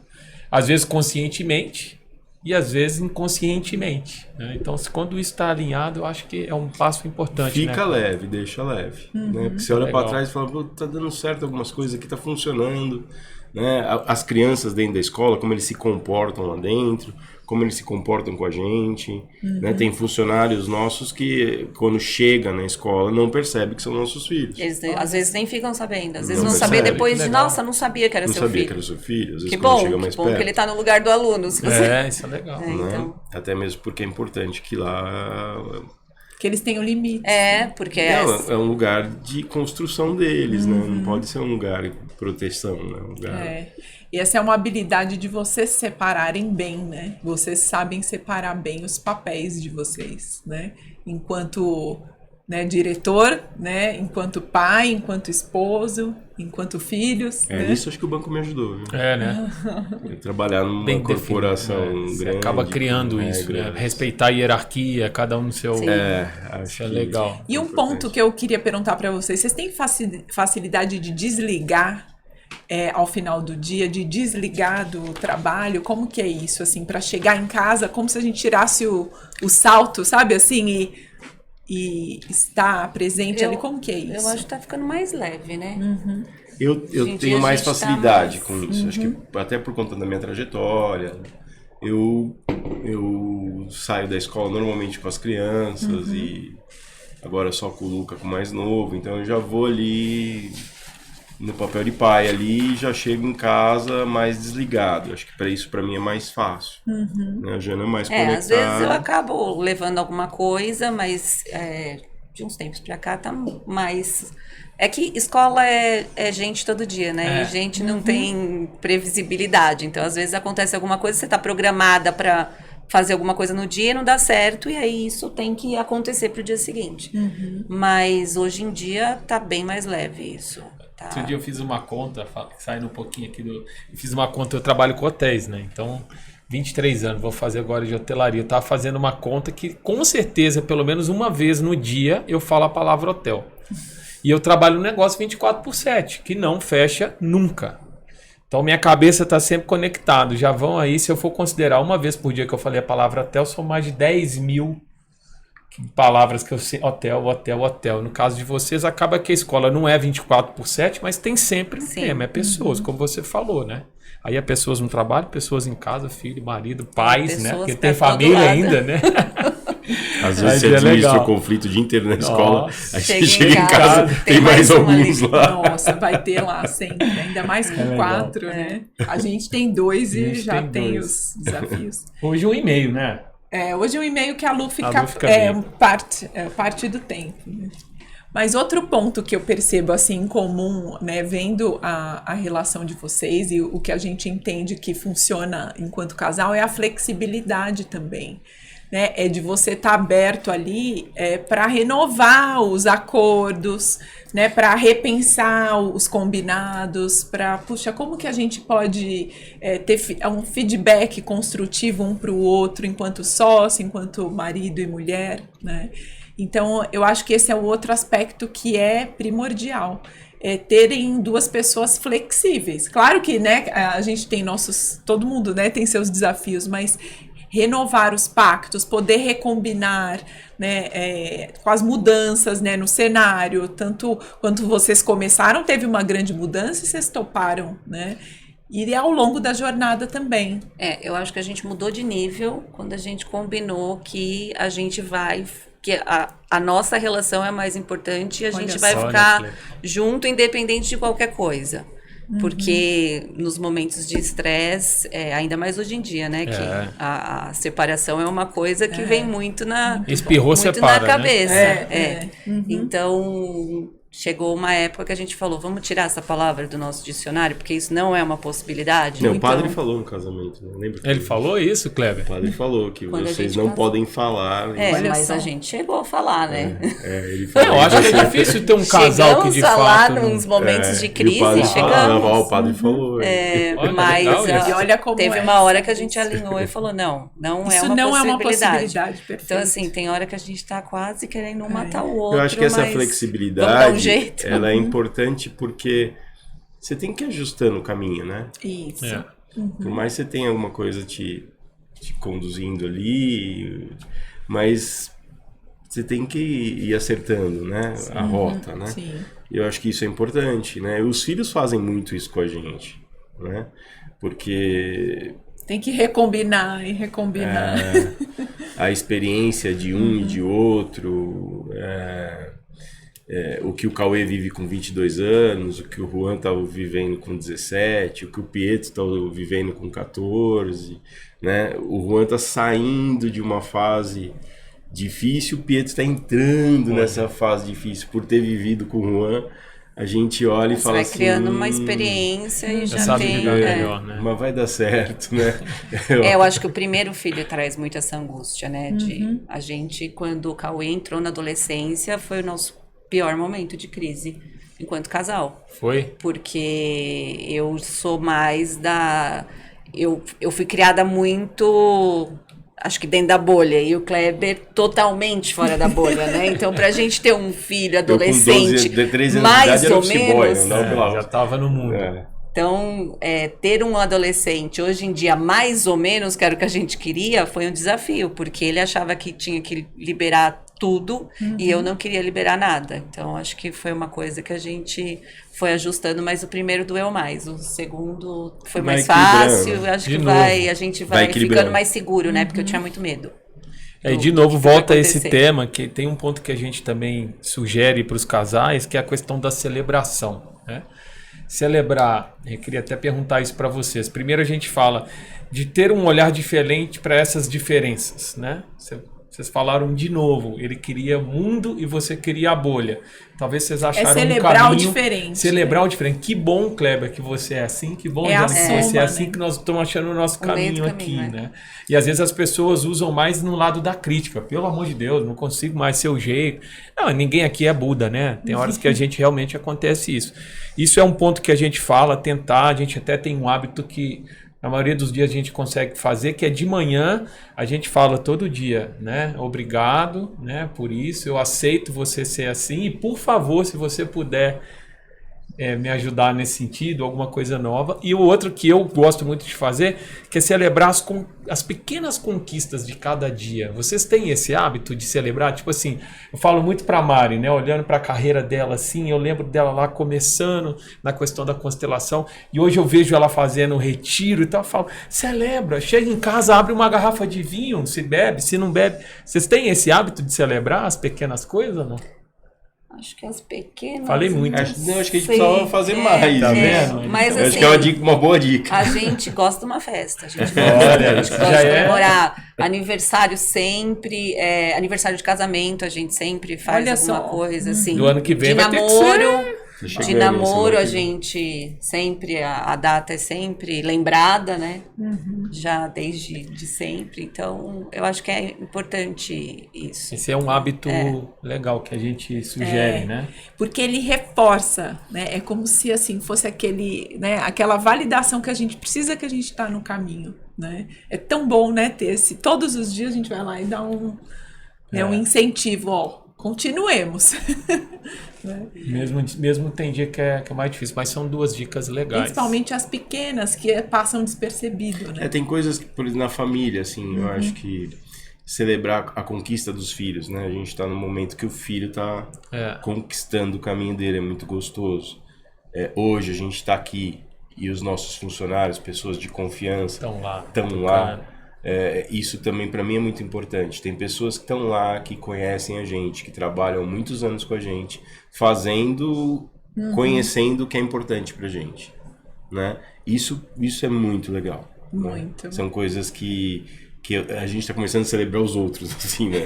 Às vezes conscientemente e às vezes inconscientemente. Né? Então, quando isso está alinhado, eu acho que é um passo importante. Fica né? leve, deixa leve. Né? Porque você olha Legal. para trás e fala, pô, tá dando certo algumas coisas aqui, tá funcionando. né? As crianças dentro da escola, como eles se comportam lá dentro, como eles se comportam com a gente, né? Tem funcionários nossos que, quando chega na escola, não percebe que são nossos filhos. Eles, às vezes nem ficam sabendo. Às vezes Não vão saber percebe, depois que de, legal. nossa, não sabia que era Não seu sabia filho. que era seu filho, às vezes Que quando bom, chega mais que bom perto. que ele tá no lugar do aluno. Se você... Isso é legal. É, né? então. Até mesmo porque é importante que lá... Que eles tenham limites. Porque Não, é um lugar de construção deles, né? Não pode ser um lugar de proteção, né? Um lugar... E essa é uma habilidade de vocês separarem bem, né? Vocês sabem separar bem os papéis de vocês, né? Enquanto, né, diretor, né? Enquanto pai, enquanto esposo, enquanto filhos. Né? Isso acho que o banco me ajudou, viu? Né? Trabalhar numa Bem corporação definido, né? Você grande. acaba criando isso, né? Respeitar a hierarquia, cada um no seu... Acho Isso é que legal. E um ponto que eu queria perguntar para vocês têm facilidade de desligar ao final do dia, de desligar do trabalho? Como que é isso, assim, para chegar em casa, como se a gente tirasse o salto, sabe, assim, e estar presente ali, como que é isso? Eu acho que tá ficando mais leve, né? Eu tenho mais facilidade com isso. Acho que até por conta da minha trajetória. Eu saio da escola normalmente com as crianças e agora só com o Luca, com o mais novo. Então eu já vou ali no papel de pai ali e já chego em casa mais desligado. Acho que para mim é mais fácil. Né? A Jana é mais conectada. Às vezes eu acabo levando alguma coisa, mas de uns tempos pra cá tá mais... É que escola é gente todo dia, né? E gente não tem previsibilidade. Então, às vezes acontece alguma coisa, você tá programada pra fazer alguma coisa no dia e não dá certo, e aí isso tem que acontecer pro dia seguinte. Mas hoje em dia tá bem mais leve isso. Tá. Outro dia eu fiz uma conta, saindo um pouquinho aqui eu fiz uma conta, eu trabalho com hotéis, né? Então, 23 anos, vou fazer agora de hotelaria. Eu tava fazendo uma conta que, com certeza, pelo menos uma vez no dia, eu falo a palavra hotel. E eu trabalho no negócio 24/7, que não fecha nunca. Então, minha cabeça está sempre conectada. Já vão aí, se eu for considerar uma vez por dia que eu falei a palavra hotel, são mais de 10 mil palavras que eu sei. Hotel, hotel, hotel. No caso de vocês, acaba que a escola não é 24/7, mas tem sempre um tema. É pessoas, como você falou, né? Aí é pessoas no trabalho, pessoas em casa, filho, marido, pais, né? Porque tem família ainda, né? Às vezes você administra o conflito o dia inteiro na escola, aí você chega em casa, tem mais alguns lá. Nossa, vai ter lá sempre, ainda mais com 4, né? A gente tem 2 e já tem os desafios. Hoje 1,5, né? Hoje 1,5 que a Lu fica parte do tempo. Né? Mas outro ponto que eu percebo assim em comum, né, vendo a relação de vocês e o que a gente entende que funciona enquanto casal é a flexibilidade também. Né, é de você estar aberto ali para renovar os acordos, né, para repensar os combinados, para, puxa, como que a gente pode ter um feedback construtivo um para o outro, enquanto sócio, enquanto marido e mulher, né? Então, eu acho que esse é o outro aspecto que é primordial. Terem 2 pessoas flexíveis. Claro que, né, a gente tem todo mundo, né, tem seus desafios, mas renovar os pactos, poder recombinar, né, com as mudanças, né, no cenário, tanto quando vocês começaram, teve uma grande mudança e vocês toparam, né? E ao longo da jornada também. Eu acho que a gente mudou de nível quando a gente combinou que a gente que a nossa relação é mais importante e a gente vai ficar junto independente de qualquer coisa. Porque nos momentos de estresse, ainda mais hoje em dia, né? Que a separação é uma coisa que vem muito na cabeça. Né? Então, chegou uma época que a gente falou, vamos tirar essa palavra do nosso dicionário, porque isso não é uma possibilidade. Não, o padre falou no casamento, né? Lembra? Ele falou isso, Kleber? O padre falou que vocês não podem falar. Mas a gente chegou a falar, né? Ele falou. Não, acho que é difícil ter um casal que de fato... Chegamos a falar nos momentos de crise, o padre falou. Mas olha como teve uma hora que a gente alinhou e falou, não isso não é uma possibilidade. Perfeito. Então, assim, tem hora que a gente tá quase querendo um matar o outro. Eu acho que essa flexibilidade, ela é importante porque você tem que ir ajustando o caminho, né? Isso. Por mais que você tenha alguma coisa te conduzindo ali, mas você tem que ir acertando, né? A rota, né? Sim. Eu acho que isso é importante, né? Os filhos fazem muito isso com a gente. né? Porque tem que recombinar e recombinar. A experiência de um e de outro, o que o Cauê vive com 22 anos, o que o Juan tá vivendo com 17, o que o Pietro tá vivendo com 14, né? O Juan tá saindo de uma fase difícil, o Pietro está entrando nessa fase difícil por ter vivido com o Juan. A gente olha e fala assim... Você vai criando uma experiência e já tem... melhor, né? Mas vai dar certo, né? Eu acho que o primeiro filho traz muito essa angústia, né? A gente, quando o Cauê entrou na adolescência, foi o nosso pior momento de crise enquanto casal. Foi? Porque eu sou mais da... Eu fui criada muito... Acho que dentro da bolha, e o Kleber totalmente fora da bolha, né? Então, pra gente ter um filho adolescente, mais ou menos... Já tava no mundo. Então, ter um adolescente, hoje em dia, mais ou menos, que era o que a gente queria, foi um desafio, porque ele achava que tinha que liberar tudo, e eu não queria liberar nada. Então, acho que foi uma coisa que a gente foi ajustando, mas o primeiro doeu mais, o segundo foi mais fácil, acho que a gente vai ficando mais seguro, né? Porque eu tinha muito medo. E de novo volta a esse tema, que tem um ponto que a gente também sugere para os casais, que é a questão da celebração, né? Celebrar, eu queria até perguntar isso para vocês. Primeiro a gente fala de ter um olhar diferente para essas diferenças, né? Vocês falaram de novo, ele queria mundo e você queria a bolha. Talvez vocês acharam celebrar um caminho... o diferente. Celebrar o diferente. Que bom, Kleber, que você é assim. Que bom, Jana, que você é assim, que nós estamos achando o nosso caminho aqui, né? E às vezes as pessoas usam mais no lado da crítica. Pelo amor de Deus, não consigo mais ser o jeito. Não, ninguém aqui é Buda, né? Tem horas que a gente realmente acontece isso. Isso é um ponto que a gente fala, tentar. A gente até tem um hábito que... A maioria dos dias a gente consegue fazer, que é de manhã, a gente fala todo dia, né? Obrigado, né, por isso, eu aceito você ser assim e, por favor, se você puder me ajudar nesse sentido, alguma coisa nova. E o outro que eu gosto muito de fazer, que é celebrar as pequenas conquistas de cada dia. Vocês têm esse hábito de celebrar? Tipo assim, eu falo muito pra Mari, né? Olhando pra carreira dela assim, eu lembro dela lá começando na questão da constelação, e hoje eu vejo ela fazendo um retiro e tal, eu falo, celebra, chega em casa, abre uma garrafa de vinho, se bebe, se não bebe. Vocês têm esse hábito de celebrar as pequenas coisas, não? Acho que as pequenas... Falei muito. Acho que a gente precisava fazer mais. Tá vendo? Mas, acho que é uma boa dica. A gente gosta de uma festa. A gente gosta de comemorar aniversário sempre. Aniversário de casamento, a gente sempre faz alguma coisa assim. Do ano que vem de vai namoro, ter que ser. De namoro, a gente sempre... A data é sempre lembrada, né? Já desde sempre. Então, eu acho que é importante isso. Esse é um hábito legal que a gente sugere, né? Porque ele reforça, né? É como se assim fosse aquela validação que a gente precisa, que a gente está no caminho, né? É tão bom, né, ter todos os dias a gente vai lá e dá um incentivo, continuemos. Né? Mesmo tem dia que é mais difícil, mas são duas dicas legais. Principalmente as pequenas, que passam despercebido, né? Tem coisas, por exemplo, na família, assim, eu acho que celebrar a conquista dos filhos, né? A gente está no momento que o filho está conquistando o caminho dele, é muito gostoso. Hoje a gente está aqui e os nossos funcionários, pessoas de confiança, estão lá. Isso também para mim é muito importante. Tem pessoas que estão lá, que conhecem a gente, que trabalham há muitos anos com a gente, conhecendo o que é importante pra gente, né? Isso é muito legal. Muito. Né? São coisas que a gente está começando a celebrar os outros, assim, né?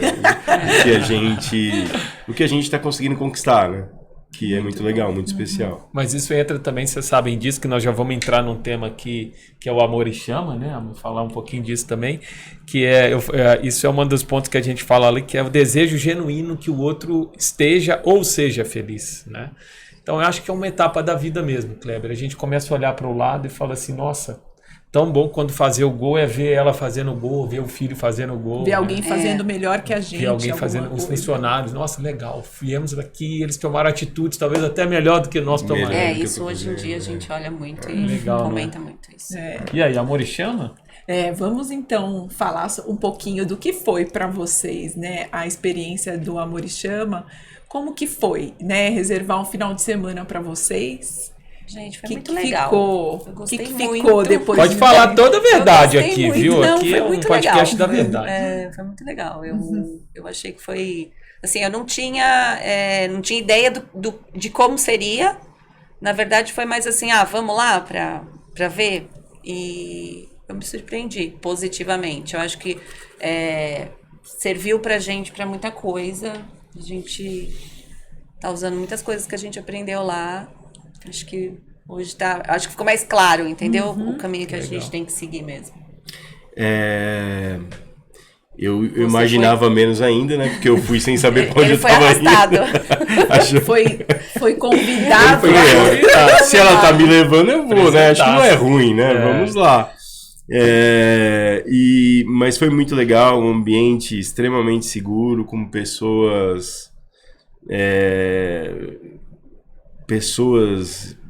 O que a gente está conseguindo conquistar, né? Que é muito legal, muito especial. Mas isso entra também, vocês sabem disso, que nós já vamos entrar num tema que é o amor e chama, né? Vamos falar um pouquinho disso também, que isso é um dos pontos que a gente fala ali, que é o desejo genuíno que o outro esteja ou seja feliz, né? Então eu acho que é uma etapa da vida mesmo, Kleber. A gente começa a olhar para o lado e fala assim, nossa, tão bom quando fazer o gol é ver ela fazendo o gol, ver o filho fazendo o gol. Ver alguém fazendo melhor que a gente. Ver alguém fazendo, os funcionários. Nossa, legal. Viemos aqui, eles tomaram atitudes talvez até melhor do que nós tomamos. Isso hoje em dia a gente olha muito e comenta muito isso. E aí, amor e chama? Vamos então falar um pouquinho do que foi para vocês, né? A experiência do Amor e Chama. Como que foi, né? Reservar um final de semana para vocês. Gente, foi que muito legal. Ficou? O que muito. ficou depois? Pode falar toda a verdade aqui, muito. viu? Não, aqui é um podcast da verdade. Foi muito legal. Eu achei que foi... Assim, eu não tinha ideia de como seria. Na verdade, foi mais assim, vamos lá pra ver. E eu me surpreendi positivamente. Eu acho que serviu pra gente pra muita coisa. A gente tá usando muitas coisas que a gente aprendeu lá. Acho que hoje acho que ficou mais claro, entendeu? O caminho que a gente tem que seguir mesmo. Eu imaginava menos ainda, né? Porque eu fui sem saber pra onde Ele eu foi tava arrastado. indo. Foi convidado. Se ela tá me levando, eu vou, né? Acho que não é ruim, né? Vamos lá. Mas foi muito legal, um ambiente extremamente seguro, com pessoas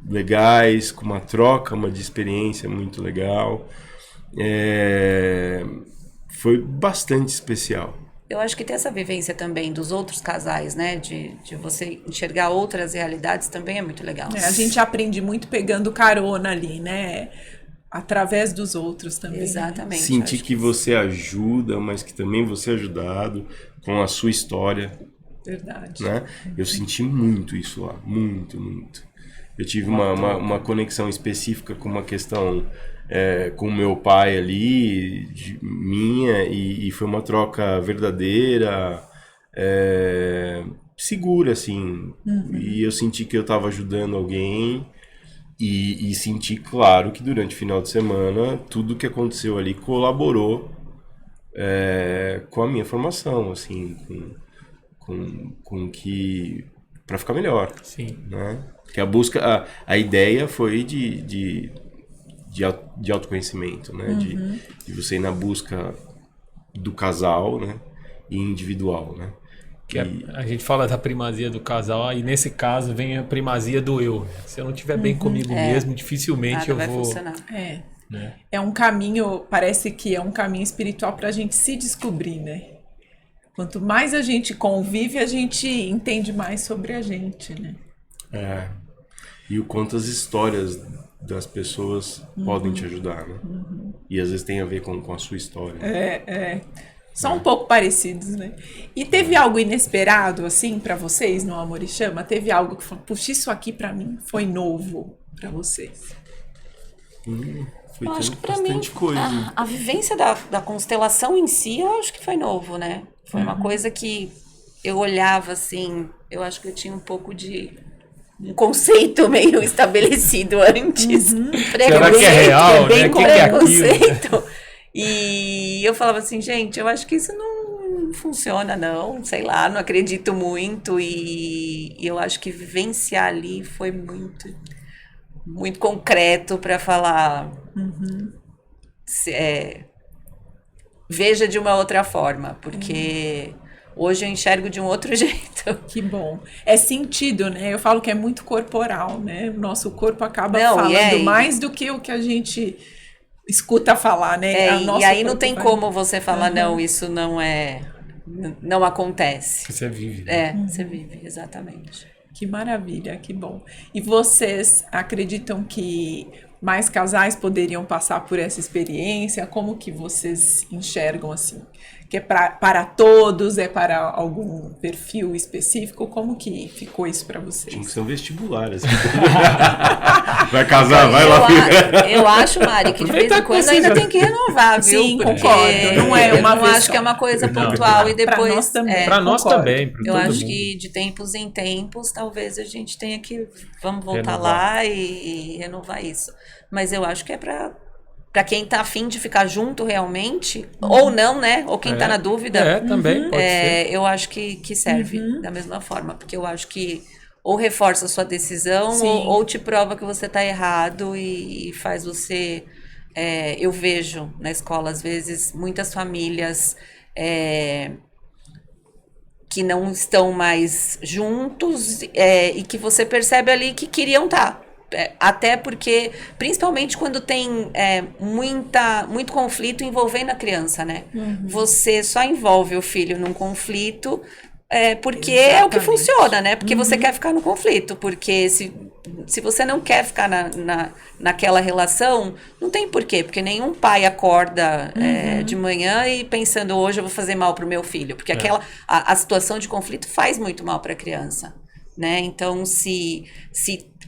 legais, com uma troca, de experiência muito legal. Foi bastante especial. Eu acho que ter essa vivência também dos outros casais, né? De você enxergar outras realidades também é muito legal. A gente aprende muito pegando carona ali, né? Através dos outros também. Exatamente. Sentir que você ajuda, mas que também você é ajudado com a sua história. Verdade. Né? Eu senti muito isso lá. Muito, muito. Eu tive uma conexão específica com uma questão com o meu pai ali, minha, e foi uma troca verdadeira, segura, assim. E eu senti que eu estava ajudando alguém e senti, claro, que durante o final de semana tudo que aconteceu ali colaborou com a minha formação, assim, com que... para ficar melhor. Sim. Né? Que a ideia foi de autoconhecimento, né? De você ir na busca do casal, né? E individual, né? A gente fala da primazia do casal, e nesse caso vem a primazia do eu. Se eu não estiver bem comigo mesmo, dificilmente Nada eu vai vou... funcionar. Né? É um caminho, parece que é um caminho espiritual para a gente se descobrir, né? Quanto mais a gente convive, a gente entende mais sobre a gente, né? E o quanto as histórias das pessoas podem te ajudar, né? E às vezes tem a ver com a sua história. São um pouco parecidos, né? E teve algo inesperado, assim, pra vocês no Amor e Chama? Teve algo que falou, puxa, isso aqui pra mim foi novo pra vocês? Foi Eu acho que pra bastante mim, coisa. a vivência da constelação em si, eu acho que foi novo, né? Foi uma coisa que eu olhava assim, eu acho que eu tinha um pouco de um conceito meio estabelecido antes. Será que é real, né? O que é aquilo? Preconceito. E eu falava assim, gente, eu acho que isso não funciona, não. Sei lá, não acredito muito. E eu acho que vivenciar ali foi muito, muito concreto para falar. Veja de uma outra forma, porque hoje eu enxergo de um outro jeito. Que bom. É sentido, né? Eu falo que é muito corporal, né? O nosso corpo acaba falando mais do que o que a gente escuta falar, né? E aí não tem como você falar, não, isso não acontece. Você vive. Você vive, exatamente. Que maravilha, que bom. E vocês acreditam que mais casais poderiam passar por essa experiência? Como que vocês enxergam assim? Que é para todos? É para algum perfil específico? Como que ficou isso para vocês? Tinha que ser um vestibular, assim. Vai casar, vai lá. Eu acho, Mari, que de vez em quando ainda tem que renovar, viu? Sim, concordo. Não é uma eu não acho que é uma coisa pontual e depois... Para nós também. Para nós também. Eu acho que de tempos em tempos, talvez a gente tenha que... Vamos voltar lá e renovar isso. Mas eu acho que é para quem tá afim de ficar junto realmente, ou não, né? Ou quem tá na dúvida. Também pode ser. Eu acho que serve da mesma forma, porque eu acho que ou reforça a sua decisão, ou te prova que você tá errado e faz você... eu vejo na escola, às vezes, muitas famílias que não estão mais juntos e que você percebe ali que queriam estar. Até porque, principalmente quando tem muito conflito envolvendo a criança, né? Você só envolve o filho num conflito porque é o que funciona, né? Porque você quer ficar no conflito. Porque se você não quer ficar naquela relação, não tem porquê. Porque nenhum pai acorda de manhã e pensando, hoje eu vou fazer mal pro meu filho. Porque a situação de conflito faz muito mal para a criança, né? Então, se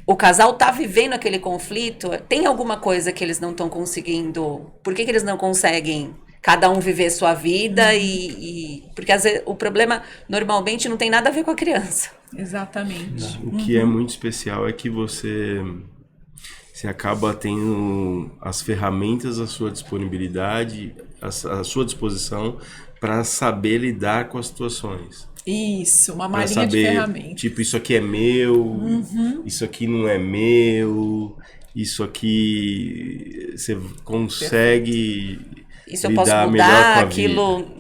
o casal tá vivendo aquele conflito, tem alguma coisa que eles não estão conseguindo. Por que eles não conseguem cada um viver sua vida? Porque às vezes o problema normalmente não tem nada a ver com a criança. Exatamente. O que é muito especial é que você acaba tendo as ferramentas à sua disponibilidade, à sua disposição, para saber lidar com as situações. Isso, uma malinha de ferramentas. Tipo, isso aqui é meu, isso aqui não é meu, isso aqui você consegue isso eu posso mudar,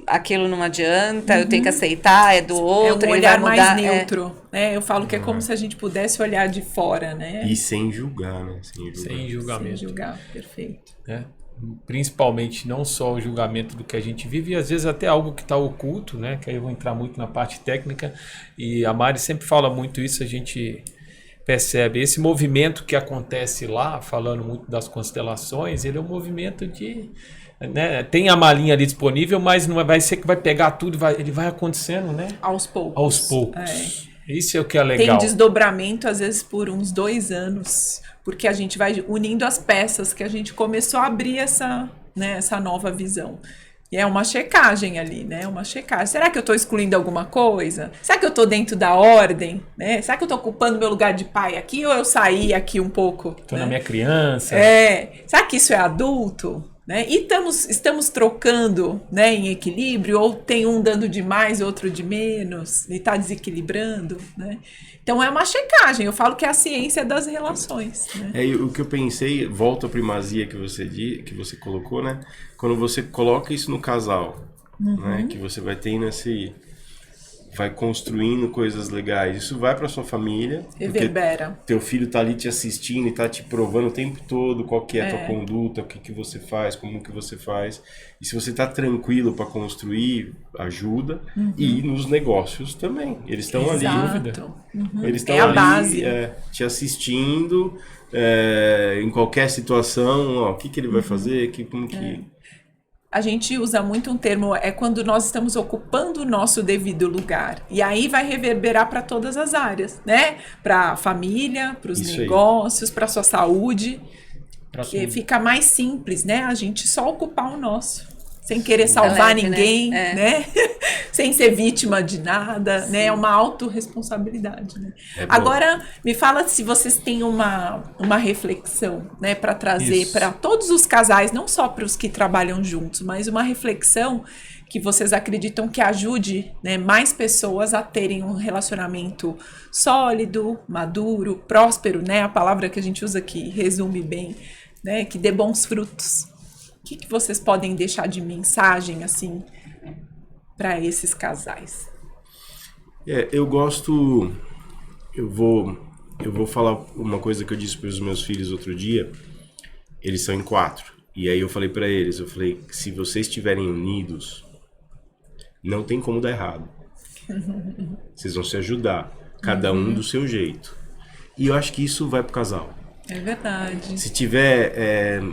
aquilo não adianta, eu tenho que aceitar, é do outro. É um olhar mais neutro, né? Eu falo que é como se a gente pudesse olhar de fora, né? E sem julgar, né? Sem julgamento. Sem julgar, perfeito. Principalmente não só o julgamento do que a gente vive, e às vezes até algo que está oculto, né? Que aí eu vou entrar muito na parte técnica, e a Mari sempre fala muito isso, a gente percebe. Esse movimento que acontece lá, falando muito das constelações, ele é um movimento de... Né? Tem a malinha ali disponível, mas não vai ser que vai pegar tudo, ele vai acontecendo, né? Aos poucos. Aos poucos. Isso é o que é legal. Tem desdobramento, às vezes, por uns 2 anos, porque a gente vai unindo as peças, que a gente começou a abrir essa nova visão. E é uma checagem ali, né? Uma checagem. Será que eu estou excluindo alguma coisa? Será que eu estou dentro da ordem? Né? Será que eu estou ocupando meu lugar de pai aqui, ou eu saí aqui um pouco? Estou na minha criança. Será que isso é adulto? Né? E estamos trocando, né, em equilíbrio, ou tem um dando de mais, outro de menos, e está desequilibrando, né? Então é uma checagem, eu falo que é a ciência das relações, né? O que eu pensei, volta à primazia que você colocou, né? Quando você coloca isso no casal, né? Que você vai tendo vai construindo coisas legais, isso vai para sua família, reverbera. Teu filho tá ali te assistindo e tá te provando o tempo todo qual que é a tua conduta, o que você faz, como que você faz. E se você tá tranquilo para construir, ajuda. E nos negócios também, eles estão ali, eles estão ali base. Te assistindo em qualquer situação, o que ele vai fazer, como que... A gente usa muito um termo, quando nós estamos ocupando o nosso devido lugar. E aí vai reverberar para todas as áreas, né? Para a família, para os negócios, para a sua saúde. Que fica mais simples, né? A gente só ocupar o nosso. Sem querer salvar ninguém, né? Sem ser vítima de nada, né? É uma autorresponsabilidade, né? Agora, me fala se vocês têm uma reflexão, né? Para trazer para todos os casais, não só para os que trabalham juntos, mas uma reflexão que vocês acreditam que ajude, né, mais pessoas a terem um relacionamento sólido, maduro, próspero, né? A palavra que a gente usa aqui resume bem, né? Que dê bons frutos. O que vocês podem deixar de mensagem, assim, para esses casais? Eu vou falar uma coisa que eu disse para os meus filhos outro dia. Eles são em 4. E aí eu falei para eles, se vocês estiverem unidos, não tem como dar errado. Vocês vão se ajudar, cada um do seu jeito. E eu acho que isso vai pro casal. É verdade. Se tiver...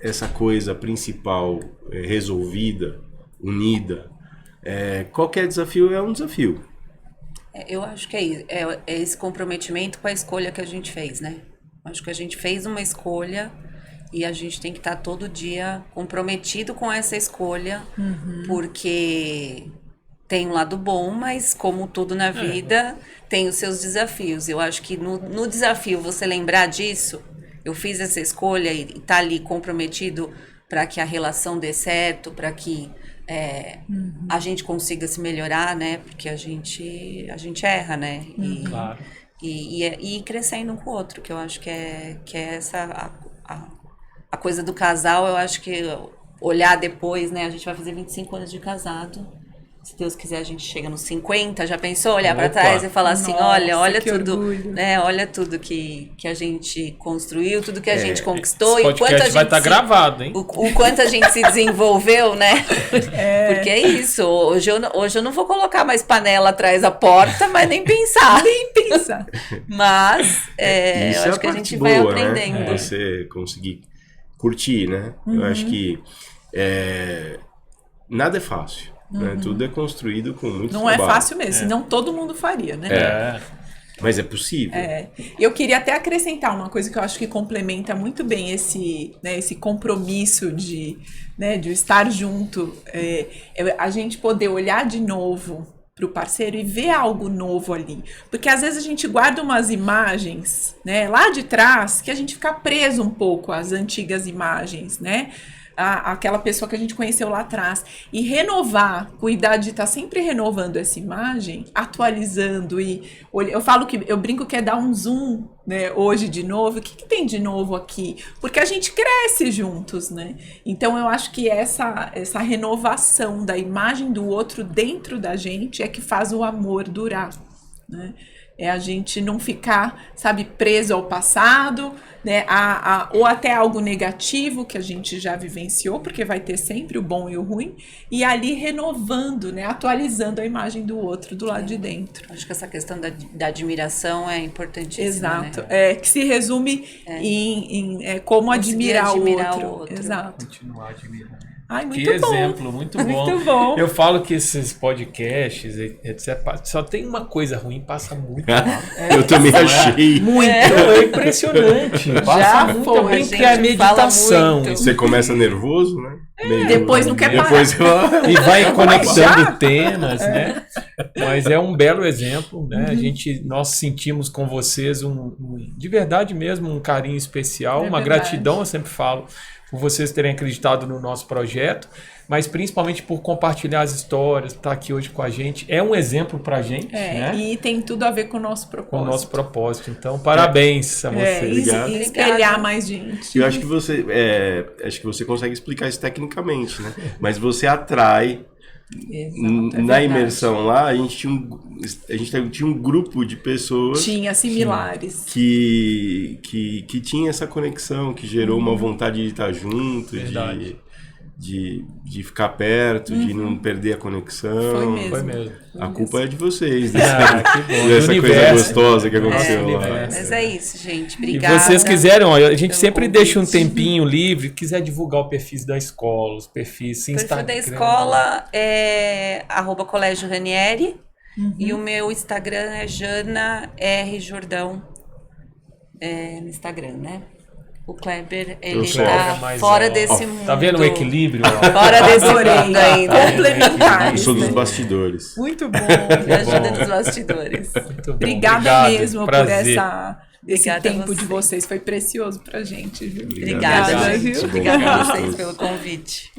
essa coisa principal resolvida, unida, qualquer desafio é um desafio. Eu acho que é isso, é esse comprometimento com a escolha que a gente fez, né? Acho que a gente fez uma escolha e a gente tem que estar todo dia comprometido com essa escolha, porque tem um lado bom, mas como tudo na vida, tem os seus desafios. Eu acho que no desafio você lembrar disso, eu fiz essa escolha e tá ali comprometido para que a relação dê certo, para que a gente consiga se melhorar, né? Porque a gente erra, né? Claro. E ir crescendo um com o outro, que eu acho que é essa a coisa do casal. Eu acho que olhar depois, né? A gente vai fazer 25 anos de casado Se Deus quiser, a gente chega nos 50, já pensou? Olhar para Opa. trás e falar assim, Nossa, olha que tudo, orgulho. né? Olha tudo que a gente construiu, tudo que a gente conquistou. Esse E quanto a podcast gente vai estar gravado, hein? o quanto a gente se desenvolveu, né? Porque é isso. Hoje eu não vou colocar mais panela atrás da porta, mas nem pensar. Nem pensa. Mas Isso eu é acho que a parte gente vai boa, aprendendo. né? Você conseguir curtir, né? Eu acho que nada é fácil. Né? Tudo é construído com muito Não trabalho. é fácil mesmo, senão todo mundo faria, né? Mas é possível. Eu queria até acrescentar uma coisa que eu acho que complementa muito bem esse compromisso de estar junto, a gente poder olhar de novo para o parceiro e ver algo novo ali. Porque às vezes a gente guarda umas imagens, né, lá de trás, que a gente fica preso um pouco às antigas imagens, né? Aquela pessoa que a gente conheceu lá atrás. E renovar, cuidar de estar sempre renovando essa imagem, atualizando. E eu falo que eu brinco que é dar um zoom, né, hoje de novo. O que tem de novo aqui? Porque a gente cresce juntos, né? Então eu acho que essa renovação da imagem do outro dentro da gente é que faz o amor durar, né? É a gente não ficar, sabe, preso ao passado, né, ou até algo negativo que a gente já vivenciou, porque vai ter sempre o bom e o ruim, e ali renovando, né, atualizando a imagem do outro do lado de dentro. Acho que essa questão da admiração é importantíssima. Exato, né? que se resume em como admirar o outro. Exato. Continuar admirando. Ai, muito Que bom. exemplo, muito bom. Muito bom. Eu falo que esses podcasts, etc., só tem uma coisa ruim, passa muito mal. Eu também achei. Muito, é impressionante. Passa muito foi, bem, a que é a gente fala meditação. muito. Você começa nervoso, né? Depois não quer parar. Depois E vai conectando temas, né? Mas é um belo exemplo, né? Nós sentimos com vocês de verdade mesmo, um carinho especial, uma verdade. gratidão, eu sempre falo, por vocês terem acreditado no nosso projeto, mas principalmente por compartilhar as histórias, estar aqui hoje com a gente. É um exemplo pra gente, né? E tem tudo a ver com o nosso propósito. Com o nosso propósito. Então, parabéns a vocês. Obrigado. E espelhar mais gente. Eu acho que você consegue explicar isso tecnicamente, né? Mas você atrai. Na imersão lá, a gente tinha um grupo de pessoas. Tinha similares. Que tinha essa conexão, que gerou uma vontade de estar junto, de ficar perto, de não perder a conexão. Foi mesmo. A culpa é de vocês, Que bom. dessa coisa gostosa que aconteceu lá. Mas é isso, gente. Obrigada. E vocês quiserem, olha, a gente sempre convite. deixa um tempinho livre, quiser divulgar o perfil da escola, os perfis, O Instagram. perfil da escola é @Colégio Ranieri e o meu Instagram é Jana R. Jordão no Instagram, né? O Kleber, ele sou tá mais, fora ó, desse mundo. Tá vendo o equilíbrio? Ó? Fora desse mundo ainda. Complementares. Eu sou dos né? bastidores. Muito bom. Me ajuda dos bastidores. Muito bom. Obrigada Obrigado, mesmo prazer. por esse Obrigada a tempo você. de vocês. Foi precioso pra gente, viu? Obrigada, Obrigado. gente. Muito bom. Obrigada a Gostoso. vocês pelo convite.